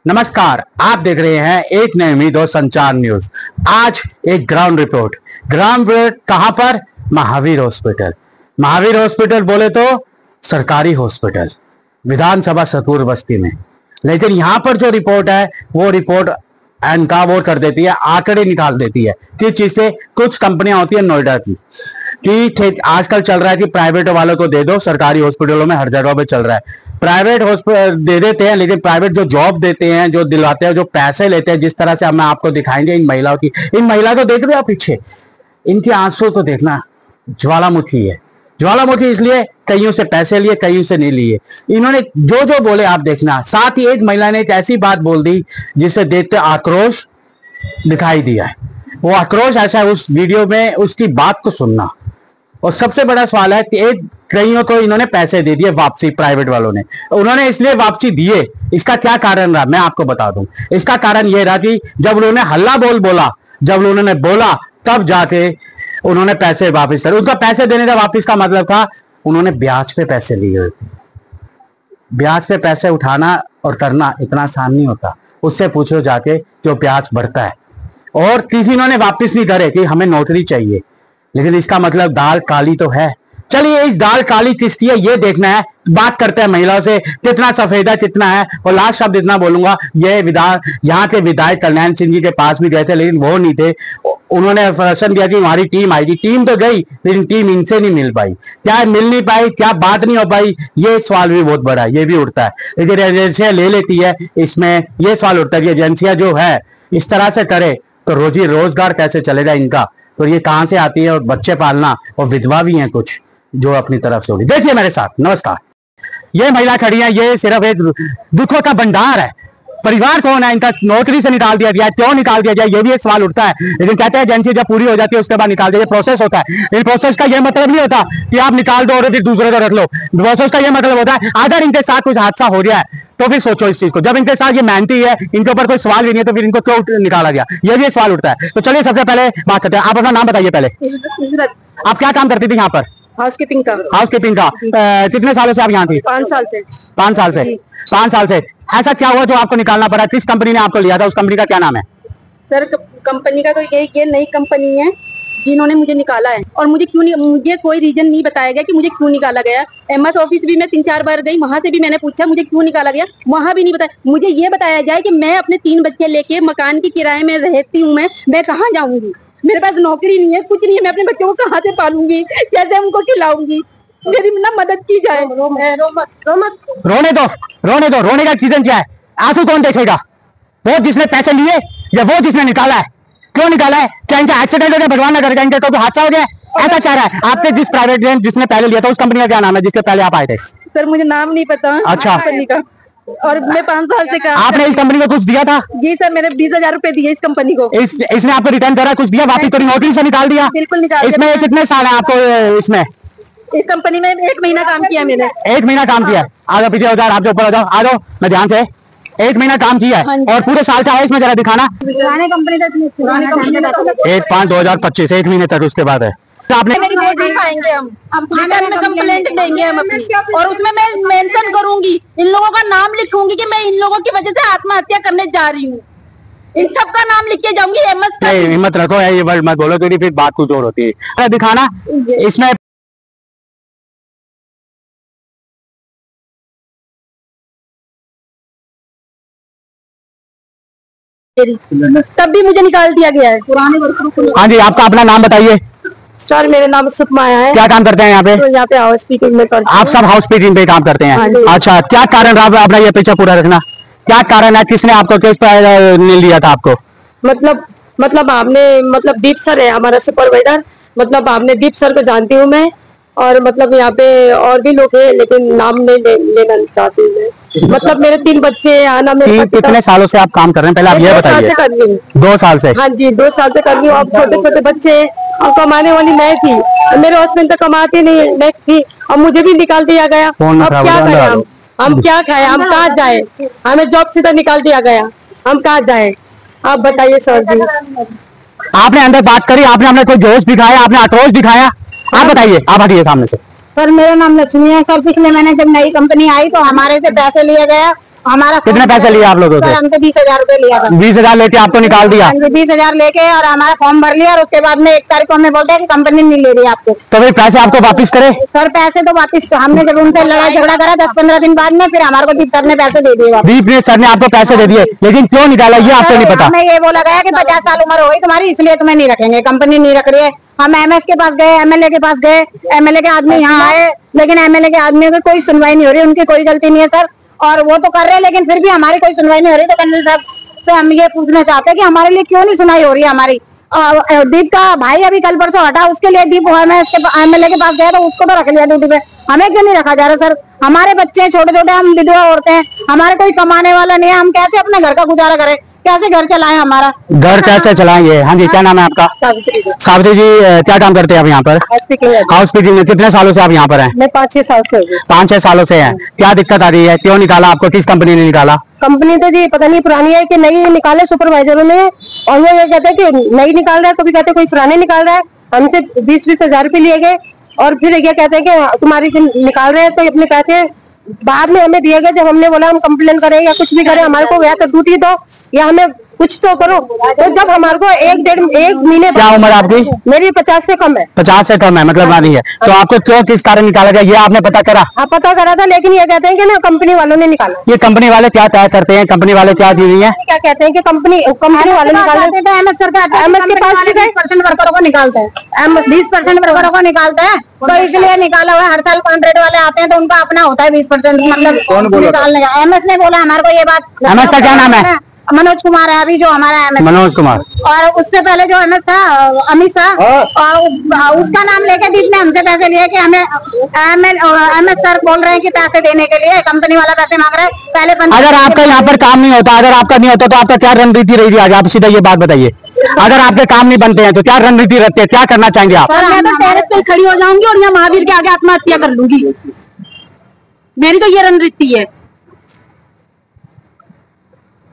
नमस्कार, आप देख रहे हैं एक नई उम्मीद और संचार न्यूज। आज एक ग्राउंड रिपोर्ट कहां पर? महावीर हॉस्पिटल। महावीर हॉस्पिटल बोले तो सरकारी हॉस्पिटल, विधानसभा सतपुर बस्ती में। लेकिन यहां पर जो रिपोर्ट है वो रिपोर्ट एनकावोर कर देती है, आंकड़े निकाल देती है। किस चीज से? कुछ कंपनियां होती है नोएडा की कि आजकल चल रहा है कि प्राइवेट वालों को दे दो, सरकारी हॉस्पिटलों में हर जगह पे चल रहा है। प्राइवेट हॉस्पिटल दे देते हैं, लेकिन प्राइवेट जो जॉब देते हैं, जो दिलवाते हैं, जो पैसे लेते हैं, जिस तरह से हम आपको दिखाएंगे इन महिलाओं की। इन महिलाओं को देख रहे हो पीछे, इनके आंसू तो देखना ज्वालामुखी है। ज्वालामुखी इसलिए कईयों से पैसे लिए, कईयों से नहीं लिए। इन्होंने जो जो बोले आप देखना। साथ ही एक महिला ने एक ऐसी बात बोल दी जिसे देखते आक्रोश दिखाई दिया है। वो आक्रोश ऐसा है उस वीडियो में, उसकी बात को सुनना। और सबसे बड़ा सवाल है कि एक कईयों को इन्होंने पैसे दे दिए वापसी, प्राइवेट वालों ने। उन्होंने इसलिए वापसी दिए, इसका क्या कारण रहा मैं आपको बता दूं। इसका कारण यह रहा कि जब उन्होंने हल्ला बोला, जब उन्होंने बोला तब जाके उन्होंने पैसे वापस करे। उनका पैसे देने का वापस का मतलब था उन्होंने ब्याज पे पैसे लिए हुए थे। ब्याज पे पैसे उठाना और करना इतना आसान नहीं होता। उससे पूछो जाके जो ब्याज बढ़ता है। और किसी इन्होंने वापस नहीं करे कि हमें नौकरी चाहिए, लेकिन इसका मतलब दाल काली तो है। चलिए इस दाल काली किसकी है ये देखना है। बात करते हैं महिलाओं से, कितना सफेद है कितना है। और लास्ट शब्द इतना बोलूंगा, ये यहाँ के विधायक कल्याण सिंह जी के पास भी गए थे, लेकिन वो नहीं थे। उन्होंने प्रश्न दिया कि हमारी टीम आई थी। टीम तो गई, लेकिन टीम इनसे नहीं मिल पाई। क्या मिल नहीं पाई, क्या बात नहीं हो पाई, ये सवाल भी बहुत बड़ा है, ये भी उठता है। लेकिन एजेंसियां ले लेती है, इसमें ये सवाल उठता है कि एजेंसियां जो है इस तरह से करे तो रोजी रोजगार कैसे चलेगा इनका। तो ये कहां से आती है? और बच्चे पालना, और विधवा भी हैं कुछ जो अपनी तरफ से होगी। देखिए मेरे साथ, नमस्कार। ये महिला खड़ी है, ये सिर्फ एक दुखों का भंडार है। परिवार कौन है इनका? नौकरी से निकाल दिया गया, क्यों निकाल दिया गया ये भी एक सवाल उठता है। लेकिन कहते हैं एजेंसी जब पूरी हो जाती है उसके बाद निकाल दिया, प्रोसेस होता है। इन प्रोसेस का ये मतलब नहीं होता कि आप निकाल दो और फिर दूसरे को रख लो। प्रोसेस का ये मतलब होता है अगर इनके साथ कुछ हादसा हो गया है तो फिर सोचो इस चीज को। जब इनके साथ ये मेहनती है, इनके ऊपर कोई सवाल भी नहीं है, तो फिर इनको क्यों निकाला गया, ये भी एक सवाल उठता है। तो चलिए सबसे पहले बात करते हैं। आप अपना नाम बताइए पहले। आप क्या काम करती थी यहाँ पर? हाउसकीपिंग का। हाउसकीपिंग का। कितने सालों से आप यहाँ थी? 5 साल से। 5 साल से। 5 साल से ऐसा क्या हुआ जो आपको निकालना पड़ा? किस कंपनी ने आपको लिया था? उस कंपनी का क्या नाम है? सर कंपनी का कोई ये नई कंपनी है जिन्होंने मुझे निकाला है। और मुझे क्यों नहीं, मुझे कोई रीजन नहीं बताया गया कि मुझे क्यों निकाला गया। एमएस ऑफिस भी मैं 3-4 बार गई, वहां से भी मैंने पूछा मुझे क्यों निकाला गया, वहां भी नहीं बताया। मुझे ये बताया जाए कि मैं अपने 3 बच्चे लेके मकान की किराए में रहती हूँ, मैं कहाँ जाऊंगी? मेरे पास नौकरी नहीं है, कुछ नहीं है, मैं अपने बच्चों को कहाँ से पालूंगी, कैसे उनको खिलाऊंगी? मेरी ना मदद की जाए। रोने दो। रोने का रीजन क्या है? आंसू कौन देखेगा? वो जिसने पैसे लिए या वो जिसने निकाला है? क्यों निकाला है? क्या इनका एक्सीडेंट हो गया, भगवान ना करे, इनका कोई हादसा हो गया, ऐसा क्या रहा है? आपने जिस प्राइवेट जिसने पहले लिया था उस कंपनी का क्या नाम है जिसके पहले आप आए थे? सर मुझे नाम नहीं पता। अच्छा। कंपनी का। और मैं 5 साल से काम। आपने इस कंपनी को कुछ दिया था? जी सर, मैंने 20,000 रुपए दिए इस कंपनी को। इसने आपको रिटर्न करा, कुछ दिया वापिस? तो नौकरी से निकाल दिया? बिल्कुल निकाल। इसमें कितने साल है आपको? इसमें इस कंपनी में 1 महीना काम किया मैंने। 1 महीना काम किया है। आगे पीछे हो जाओ, आप जो ऊपर आ जाओ, मैं ध्यान से। 1 महीना काम किया है और पूरे साल का है इसमें, जरा दिखाना। पुराने कंपनी का 1/5/2025, 1 महीने तक उसके बाद है। तो आपने दिखाएंगे हम, रिटर्न में कंप्लेंट देंगे हम अपनी, और उसमें मैं मेंशन करूंगी, इन लोगों का नाम लिखूंगी कि मैं इन लोगों की वजह से आत्महत्या करने जा रही हूँ। इन सब का नाम लिख के जाऊंगी। एमएस का। नहीं, हिम्मत रखो, ये वर्ड मत बोलो क्योंकि फिर बात कुछ और होती है। दिखाना इसमें। तब भी मुझे निकाल दिया गया है। पुराने वर्करों को। हाँ जी, आपका अपना नाम बताइए। सर मेरा नाम सुखमाया है। क्या काम करते हैं यहाँ पे? तो यहाँ पे हाउस कीपिंग में करते हैं। आप सब हाउस कीपिंग पे काम करते हैं? अच्छा, क्या कारण रहा अपना ये पीछा पूरा रखना? क्या कारण है? किसने आपको किस पर लिया था आपको? मतलब आपने दीप सर है हमारा सुपरवाइजर। मतलब आपने दीप सर को जानती हूँ मैं, और मतलब यहाँ पे और भी लोग हैं लेकिन नाम नहीं लेना चाहती मैं। मतलब मेरे 3 बच्चे हैं। आना मेरे कितने सालों से आप काम कर रहे हैं पहले आप ये बताइए? 2 साल से। हाँ जी, 2 साल से कर रही हूँ। अब छोटे छोटे बच्चे हैं और कमाने वाली मैं थी, मेरे हस्बैंड तो कमाते नहीं, मैं थी, अब मुझे भी निकाल दिया गया। अब क्या करें हम क्या खाए, हम कहाँ जाए? हमें जॉब से तो निकाल दिया गया, हम कहाँ जाए? आप बताइए सर जी। आपने अंदर बात करी, आपने हमने कोई जोश दिखाया, आपने आक्रोश दिखाया, आप बताइए। आप हटिए सामने से। सर मेरा नाम लक्ष्मी है। सर पिछले महीने जब नई कंपनी आई तो हमारे से पैसे लिया गया हमारा कितने पैसे लिए आप लोगों से? हमसे 20,000 रुपए लिया था। 20,000 लेके आपको निकाल दिया? 20,000 लेके और हमारा फॉर्म भर लिया और उसके बाद में 1 तारीख को हमें बोलते हैं कि कंपनी नहीं ले रही आपको। तो भाई पैसे आपको वापस करे? सर पैसे तो वापस हमने जब उनसे लड़ाई झगड़ा करा 10-15 दिन बाद में फिर हमारे को दीप सर ने पैसे दे दिए। दीप ने सर ने आपको पैसे दे दिए, लेकिन क्यों निकाला ये आपको नहीं पता? हमें ये बोला गया कि 50 साल उम्र हो गई तुम्हारी इसलिए तुम्हें नहीं रखेंगे, कंपनी नहीं रख रही है। हम एमएस के पास गए, एमएलए के पास गए, एमएलए के आदमी यहाँ आए, लेकिन एमएलए के आदमी की कोई सुनवाई नहीं हो रही। उनकी कोई गलती नहीं है सर, और वो तो कर रहे हैं लेकिन फिर भी हमारी कोई सुनवाई नहीं हो रही। तो कर्नल साहब से हम ये पूछना चाहते हैं कि हमारे लिए क्यों नहीं सुनवाई हो रही है हमारी। दीप का भाई अभी कल परसों हटा, उसके लिए दीप एमएलए के पास गया तो उसको तो रख लिया ड्यूटी पे, हमें क्यों नहीं रखा जा रहा सर? हमारे बच्चे छोटे छोटे, हम विधवा औरतें हैं, हमारे कोई कमाने वाला नहीं है, हम कैसे अपने घर का गुजारा करें, कैसे घर चलाएं? हमारा घर कैसे चलाएंगे? हाँ जी, क्या नाम है आपका? सावित्री जी, क्या काम करते हैं आप यहाँ पर? हाउसकीपिंग में। कितने सालों से आप यहाँ पर हैं? मैं 5-6 साल से। 5-6 सालों से हैं। क्या दिक्कत आ रही है? क्यों निकाला आपको? किस कंपनी ने निकाला? कंपनी तो जी पता नहीं पुरानी है कि नई निकाले सुपरवाइजरों ने, और वो ये कहते हैं कि नई निकाल रहा है, कभी कहते हैं कोई पुराने निकाल रहा है। हमसे 20-20 हजार रुपए लिए गए और फिर ये कहते हैं कि तुम्हारी निकाल रहे हैं तो अपने पैसे बाद में हमें दिए गए। जब हमने बोला हम कंप्लेन करें या कुछ भी करें, हमारे को या तो ड्यूटी दो या हमें कुछ तो करो। तो जब हमारे को 1 महीने। क्या उम्र आपकी? मेरी 50 से कम है। 50 से कम है, मतलब नहीं है। तो आपको क्यों, किस कारण निकाला गया, ये आपने पता करा? हाँ पता करा था, लेकिन ये कहते हैं कि ना कंपनी वालों ने निकाला। ये कंपनी वाले क्या तय करते हैं? कंपनी वाले क्या चीज है? क्या कहते हैं कि कंपनी वाले निकालते हैं। एमएस के पास 20% वर्करों को निकालते हैं, 20% वर्करों को निकालते हैं, तो इसलिए निकाला हुआ। हर साल कॉन्ट्रैक्ट वाले आते हैं तो उनका अपना होता है 20%, मतलब निकालने का। एमएस ने बोला हमारे को ये बात। एमएस का क्या नाम है? मनोज कुमार है अभी जो हमारा एमएस। मनोज कुमार। और उससे पहले जो एमएस था अमित शाह, और उसका नाम लेके दीप ने हमसे पैसे लिए कि हमें एमएस सर बोल रहे हैं कि पैसे देने के लिए, कंपनी वाला पैसे मांग रहा है। पहले अगर आपका यहाँ पर काम नहीं होता, अगर आपका नहीं होता तो आपका क्या रणनीति रहेगी आज? आप सीधा ये बात बताइए। अगर आपके काम नहीं बनते हैं तो क्या रणनीति रखते हैं, क्या करना चाहेंगे आप? मैं तो टेरेस पे खड़ी हो जाऊंगी और यहाँ महावीर के आगे आत्महत्या कर लूंगी। मेरी तो ये रणनीति है।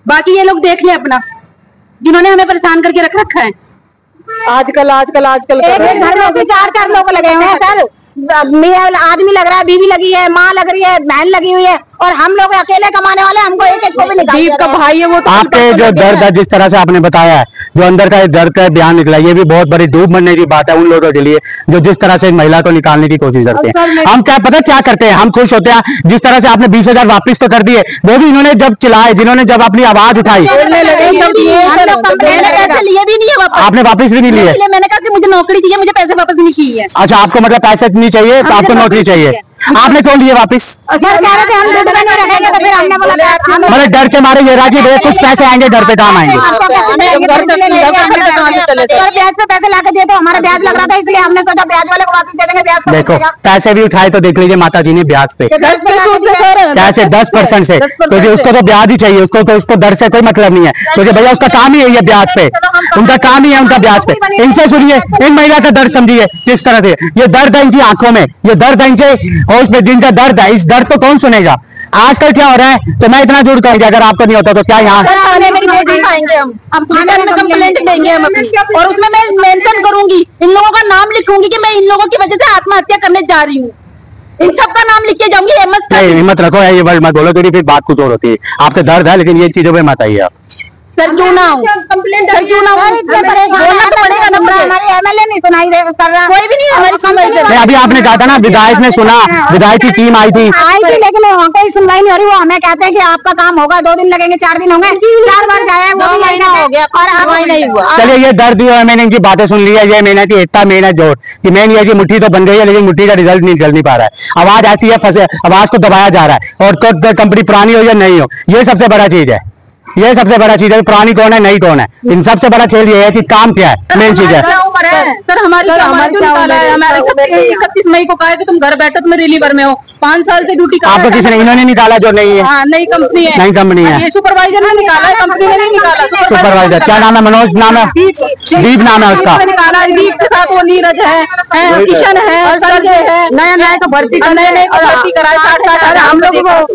बाकी ये लोग देख ले अपना, जिन्होंने हमें परेशान करके रख रखा है। आजकल एक घर में 4 लोग लगे हुए हैं सर। आदमी लग रहा है, बीवी लगी है, माँ लग रही है, बहन लगी हुई है, और हम लोग अकेले कमाने वाले, हमको एक को भी निकाल। दीप का भाई है वो तो। आपके जो दर्द है, जिस तरह से आपने बताया है, जो अंदर का दर्द का बयान निकला, ये भी बहुत बड़ी डूब मरने की बात है उन लोगों के लिए जो जिस तरह से एक महिला को निकालने की कोशिश करते हैं। हम क्या पता क्या करते हैं, हम खुश होते हैं जिस तरह से आपने 20,000 वापिस तो कर दिए, वो भी इन्होंने जब चिल्लाए, जिन्होंने जब अपनी आवाज उठाई, आपने वापिस भी नहीं लिए। मैंने कहा कि मुझे नौकरी चाहिए, मुझे पैसे वापस नहीं चाहिए। अच्छा, आपको मतलब पैसे नहीं चाहिए, तो आपको नौकरी चाहिए। आपने क्यों लिए वापिस? मतलब डर के मारे ये राजी भैया कुछ पैसे आएंगे, डर पे काम आएंगे। ब्याज पे पैसे लाके दिए तो हमारा ब्याज लग रहा था, इसलिए हमने सोचा ब्याज वाले को वापस दे देंगे। ब्याज देखो पैसे भी उठाए तो देख लीजिए माता जी ने ब्याज पे कैसे 10% से, क्योंकि उसको तो ब्याज ही चाहिए, उसको तो उसको दर से कोई मतलब नहीं है, क्योंकि भैया उसका काम ही है ये ब्याज पे, उनका काम ही है उनका ब्याज पे। इनसे सुनिए, इन महिला का दर्द समझिए किस तरह से ये दर्द है इनकी आंखों में, ये दर्द है इनके होश में, जिनका दर्द है, इस दर्द को कौन सुनेगा? आजकल क्या हो रहा है, तो मैं इतना जरूर कहूँगी अगर आपको नहीं होता तो क्या यहाँ कंप्लेंट देंगे हम अपनी, और उसमें मैं मेंशन करूंगी, इन लोगों का नाम लिखूंगी कि मैं इन लोगों की वजह से आत्महत्या करने जा रही हूँ। इन सबका नाम लिख के जाऊंगी। एमएस का हिम्मत रखो, ये वर्ड मत बोलो, फिर बात कुछ और होती है। आपका दर्द है लेकिन ये चीजों पे मत आइए आप। सर क्यों ना हो, कंप्लेंट क्यों ना हो, बोलना तो पड़ेगा ना। हमारी एमएलए नहीं सुनाई कर रहा, कोई भी नहीं हमारी सुनवाई। अभी आपने कहा था ना विधायक ने सुना, विधायक की टीम आई थी, लेकिन वहाँ कोई सुनवाई नहीं हो रही। वो हमें कहते हैं कि आपका काम होगा, 2 दिन लगेंगे, 4 दिन होंगे, 4 बार जाए, 2 महीना हो गया और सुनवाई नहीं हुआ। चलिए ये दर्द भी है, मैंने इनकी बातें सुन ली है, ये मेहनत की एकता, मेहनत जोड़ कि मेन ये की मुट्ठी तो बन गई है लेकिन मुट्ठी का रिजल्ट निकल नहीं पा रहा है। आवाज ऐसी है, फंसे आवाज को दबाया जा रहा है, और कंपनी पुरानी हो या नहीं हो, ये सबसे बड़ा चीज है, ये सबसे बड़ा चीज है। पुरानी कौन है, नई कौन है, इन सबसे बड़ा खेल ये है कि काम क्या है, मेन चीज है। सर हमारी 31 मई को कहा है कि तुम घर बैठो, तुम रिलीवर में हो, 5 साल से ड्यूटी कर। आपको किसी ने, इन्होंने निकाला जो नहीं है? हाँ, नई कंपनी है, नई कंपनी है, सुपरवाइजर ने निकाला है, कंपनी ने नहीं निकाला। सुपरवाइजर क्या नाम है? मनोज नाम है, दीप नाम है उसका। निकाला दीप के साथ वो नीरज है, किशन है, संजय है, नया को भर्ती कराए 60 हम लोगों को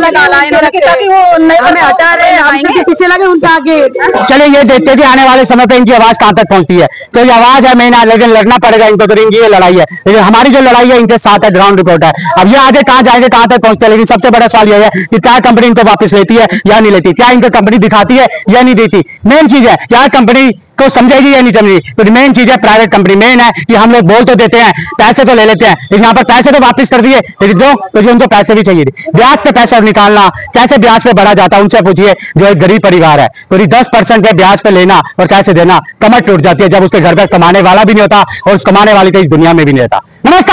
निकाला इन्होंने, ताकि वो हमें हटा हमसे भी पीछे लगे उनका आगे। चलिए ये देखते हैं कि आने वाले समय पे इनकी आवाज कहां तक पहुंचती है। तो ये आवाज है मेन, लेकिन लड़ना पड़ेगा इनको, तो इनकी ये लड़ाई है, लेकिन हमारी जो लड़ाई है इनके साथ है, ग्राउंड रिपोर्ट है। अब ये आगे कहां जाएंगे, कहां तक पहुंचते हैं, लेकिन सबसे बड़ा सवाल यह है कि क्या कंपनी इनको वापस लेती है या नहीं लेती, क्या इनको कंपनी दिखाती है या नहीं देती। मेन चीज है क्या कंपनी को समझेगी या नहीं समझेगी। तो मेन चीज है प्राइवेट कंपनी, मेन है कि हम लोग बोल तो देते हैं, पैसे तो ले लेते हैं, लेकिन यहाँ पर पैसे तो वापस कर दिए, लेकिन जो उनको पैसे भी चाहिए, ब्याज पे पैसा निकालना, कैसे ब्याज पे बढ़ा जाता है उनसे पूछिए, जो एक गरीब परिवार है, तो 10% पे ब्याज पे लेना और कैसे देना, कमर टूट जाती है जब उसके घर पर कमाने वाला भी नहीं होता और उस कमाने वाली तो इस दुनिया में भी नहीं होता। नमस्कार।